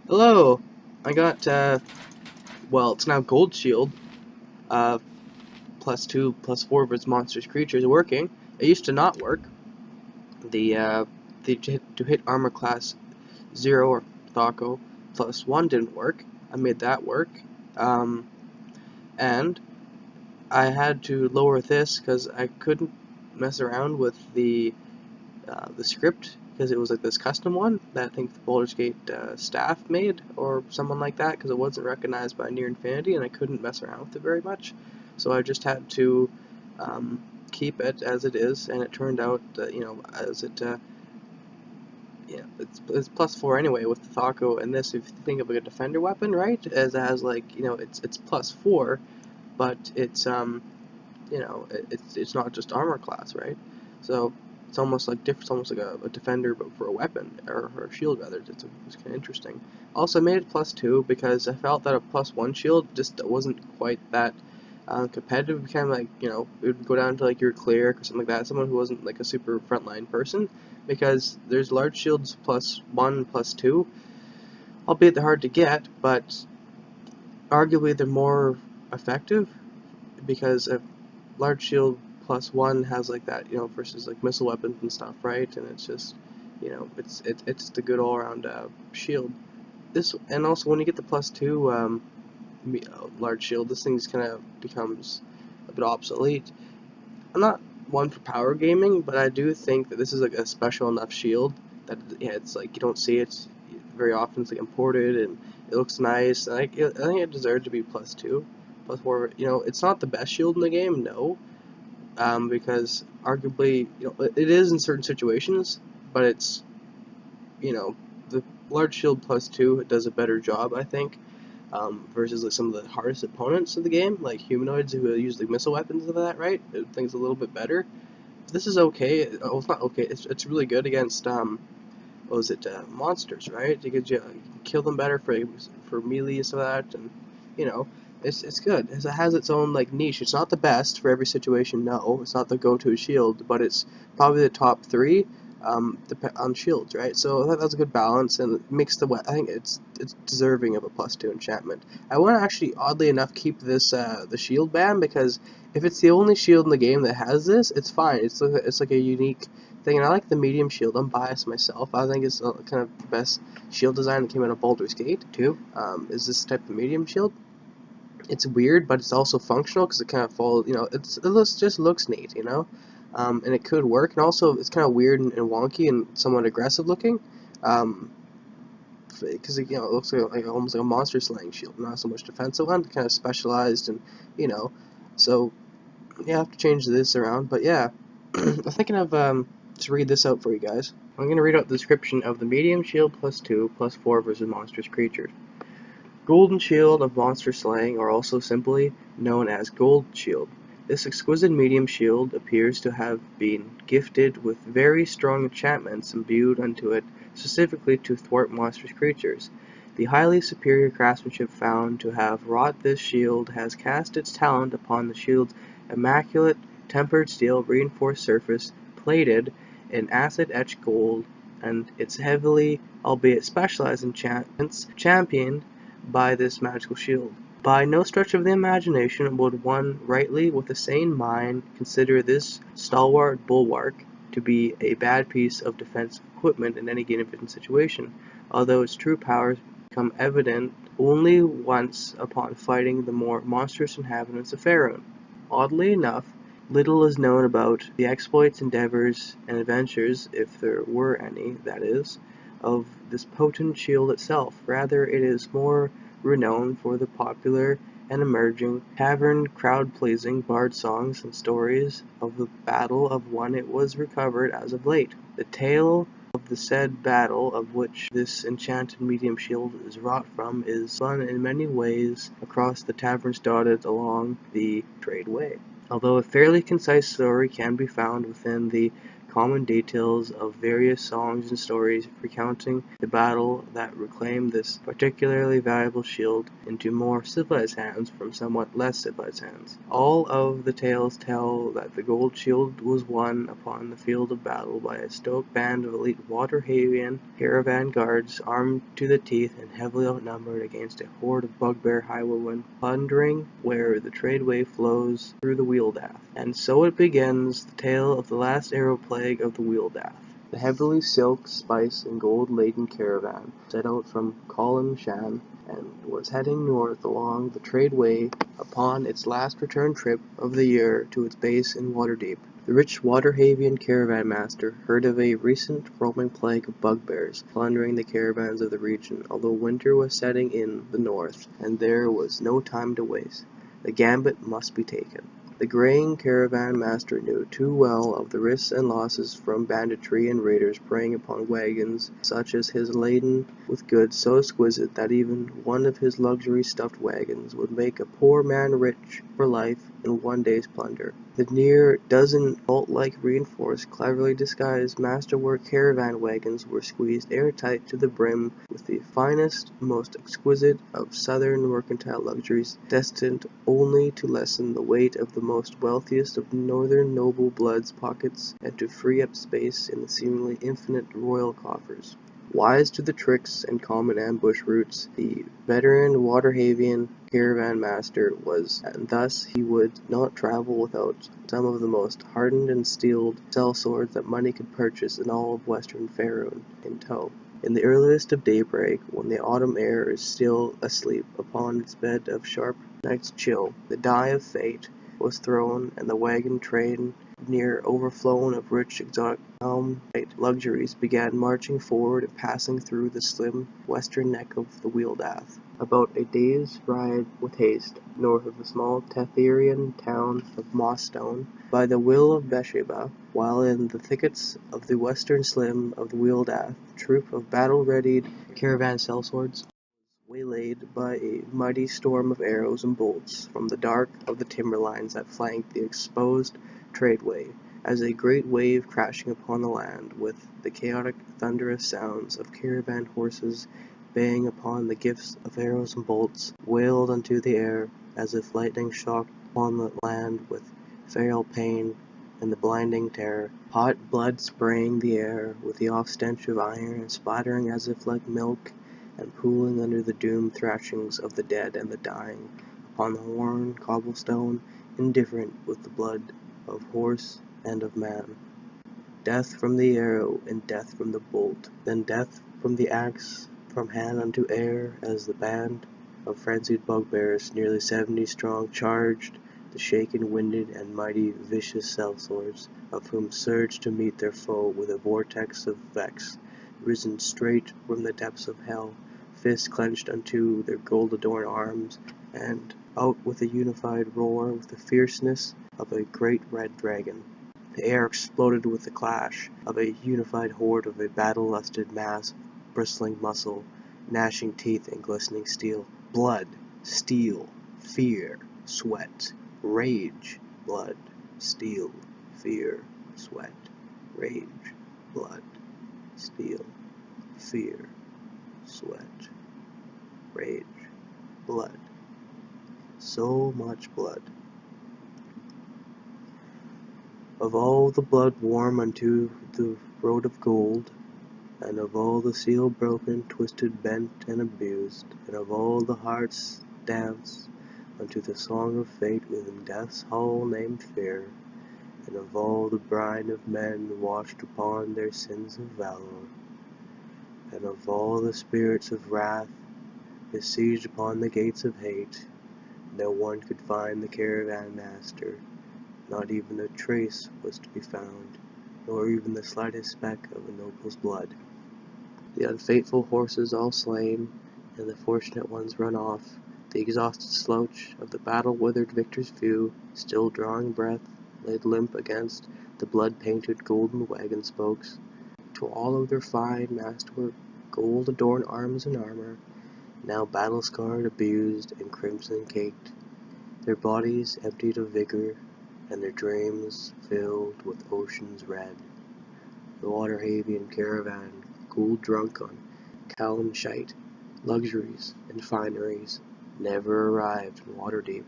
Hello! I got, well, it's now Goldshield, uh, +2, +4 of its monsters creatures working. It used to not work. To hit armor class 0 or Thaco +1 didn't work. I made that work. Um, and I had to lower this because I couldn't mess around with the script because it was like this custom one that I think the Baldur's Gate staff made or someone like that, because it wasn't recognized by Near Infinity and I couldn't mess around with it very much. So I just had to keep it as it is, and it turned out that, as it yeah, it's +4 anyway with the Thaco, and this, if you think of like a defender weapon, right? As it has, like, it's +4, but it's it's not just armor class, right? So it's almost like it's almost like a defender, but for a weapon, or a shield rather. It's kind of interesting. Also, I made it +2 because I felt that a +1 shield just wasn't quite that competitive. Kind of like, it would go down to like your cleric or something like that, someone who wasn't like a super frontline person, because there's large shields +1, +2, albeit they're hard to get, but arguably they're more effective because a large shield +1 has like that, versus like missile weapons and stuff, right? And it's just, it's the good all-around shield. This, and also when you get the +2 large shield, this thing just kind of becomes a bit obsolete. I'm not one for power gaming, but I do think that this is like a special enough shield that, yeah, it's like you don't see it very often. It's like imported and it looks nice. And I think it deserves to be +2, +4. It's not the best shield in the game, no, because arguably, it is in certain situations, but it's, the large shield +2 does a better job, I think, versus like some of the hardest opponents of the game, like humanoids who use like missile weapons and that, right? I think it's a little bit better. This is okay. Well, it's not okay. It's really good against what was it, monsters, right? You can kill them better for melee and stuff like that, and you know, it's good. It has its own like niche. It's not the best for every situation. No, it's not the go-to shield, but it's probably the top three on shields, right? So I thought that's a good balance, and it makes I think it's deserving of a +2 enchantment. I want to actually, oddly enough, keep this the shield band, because if it's the only shield in the game that has this, it's fine. It's like a unique thing, and I like the medium shield. I'm biased myself. I think it's kind of the best shield design that came out of Baldur's Gate too. Is this type of medium shield? It's weird, but it's also functional because it kind of follows. Just looks neat, and it could work. And also, it's kind of weird and wonky and somewhat aggressive looking, because it looks like almost like a monster slaying shield, not so much defensive one, kind of specialized, and you know, so yeah, I have to change this around. But yeah, I'm thinking of just read this out for you guys. I'm going to read out the description of the medium shield +2, +4 versus monstrous creatures. Golden Shield of Monster Slaying, or also simply known as Goldshield. This exquisite medium shield appears to have been gifted with very strong enchantments imbued unto it specifically to thwart monstrous creatures. The highly superior craftsmanship found to have wrought this shield has cast its talent upon the shield's immaculate tempered steel reinforced surface, plated in acid-etched gold, and its heavily, albeit specialized enchantments, championed by this magical shield. By no stretch of the imagination would one rightly, with a sane mind, consider this stalwart bulwark to be a bad piece of defensive equipment in any given situation, although its true powers become evident only once upon fighting the more monstrous inhabitants of Faerun. Oddly enough, little is known about the exploits, endeavors, and adventures, if there were any, that is, of this potent shield itself. Rather, it is more renowned for the popular and emerging tavern crowd-pleasing bard songs and stories of the battle of one it was recovered as of late. The tale of the said battle, of which this enchanted medium shield is wrought from, is spun in many ways across the taverns dotted along the trade way. Although a fairly concise story can be found within the common details of various songs and stories recounting the battle that reclaimed this particularly valuable shield into more civilized hands from somewhat less civilized hands. All of the tales tell that the gold shield was won upon the field of battle by a stoic band of elite Waterhavian caravan guards armed to the teeth and heavily outnumbered against a horde of bugbear highwaymen plundering where the tradeway flows through the Wheeldath. And so it begins, the tale of the last arrow plague of the Wheeldath. The heavily silk, spice, and gold-laden caravan set out from Colin Shan and was heading north along the tradeway upon its last return trip of the year to its base in Waterdeep. The rich Waterhavian caravan master heard of a recent roaming plague of bugbears plundering the caravans of the region, although winter was setting in the north, and there was no time to waste. The gambit must be taken. The graying caravan master knew too well of the risks and losses from banditry and raiders preying upon wagons such as his laden with goods so exquisite that even one of his luxury stuffed wagons would make a poor man rich for life in one day's plunder. The near dozen vault-like reinforced, cleverly disguised masterwork caravan wagons were squeezed airtight to the brim with the finest, most exquisite of southern mercantile luxuries, destined only to lessen the weight of the most wealthiest of northern noble blood's pockets and to free up space in the seemingly infinite royal coffers. Wise to the tricks and common ambush routes, the veteran Waterhavian caravan master was, and thus he would not travel without some of the most hardened and steeled sellswords that money could purchase in all of western Faerun in tow. In the earliest of daybreak, when the autumn air is still asleep upon its bed of sharp night's chill, the die of fate was thrown, and the wagon train, near overflown of rich exotic luxuries, began marching forward and passing through the slim western neck of the Wheeldath, about a day's ride with haste, north of the small Tetherian town of Mossstone, by the will of Bathsheba, while in the thickets of the western slim of the Wheeldath, a troop of battle-readied caravan sellswords waylaid by a mighty storm of arrows and bolts from the dark of the timberlines that flanked the exposed tradeway, as a great wave crashing upon the land, with the chaotic thunderous sounds of caravan horses baying upon the gifts of arrows and bolts, wailed unto the air, as if lightning shocked upon the land with feral pain and the blinding terror, hot blood spraying the air with the off stench of iron and splattering as if like milk, and pooling under the doomed thrashings of the dead and the dying, upon the worn cobblestone, indifferent with the blood of horse and of man. Death from the arrow, and death from the bolt, then death from the axe, from hand unto air, as the band of frenzied bugbears, nearly 70 strong, charged the shaken, winded, and mighty vicious sellswords, of whom surged to meet their foe with a vortex of vex, risen straight from the depths of hell, fists clenched unto their gold-adorned arms, and out with a unified roar with the fierceness of a great red dragon. The air exploded with the clash of a unified horde of a battle-lusted mass of bristling muscle, gnashing teeth, and glistening steel. Blood, steel, fear, sweat, rage, blood, steel, fear, sweat, rage, blood, steel, fear, sweat, rage, blood. So much blood. Of all the blood warm unto the road of gold, and of all the steel broken, twisted, bent, and abused, and of all the hearts dance unto the song of fate within death's hall named fear, and of all the brine of men washed upon their sins of valor, and of all the spirits of wrath besieged upon the gates of hate, no one could find the caravan master. Not even a trace was to be found, nor even the slightest speck of a noble's blood. The unfaithful horses all slain, and the fortunate ones run off, the exhausted slouch of the battle-withered victors few, still drawing breath, laid limp against the blood-painted golden wagon spokes, to all of their fine masterwork, gold-adorned arms and armor, now battle-scarred, abused, and crimson-caked, their bodies emptied of vigor, and their dreams filled with oceans red. The Waterhavian caravan, cool drunk on Calum shite, luxuries and fineries, never arrived in Waterdeep.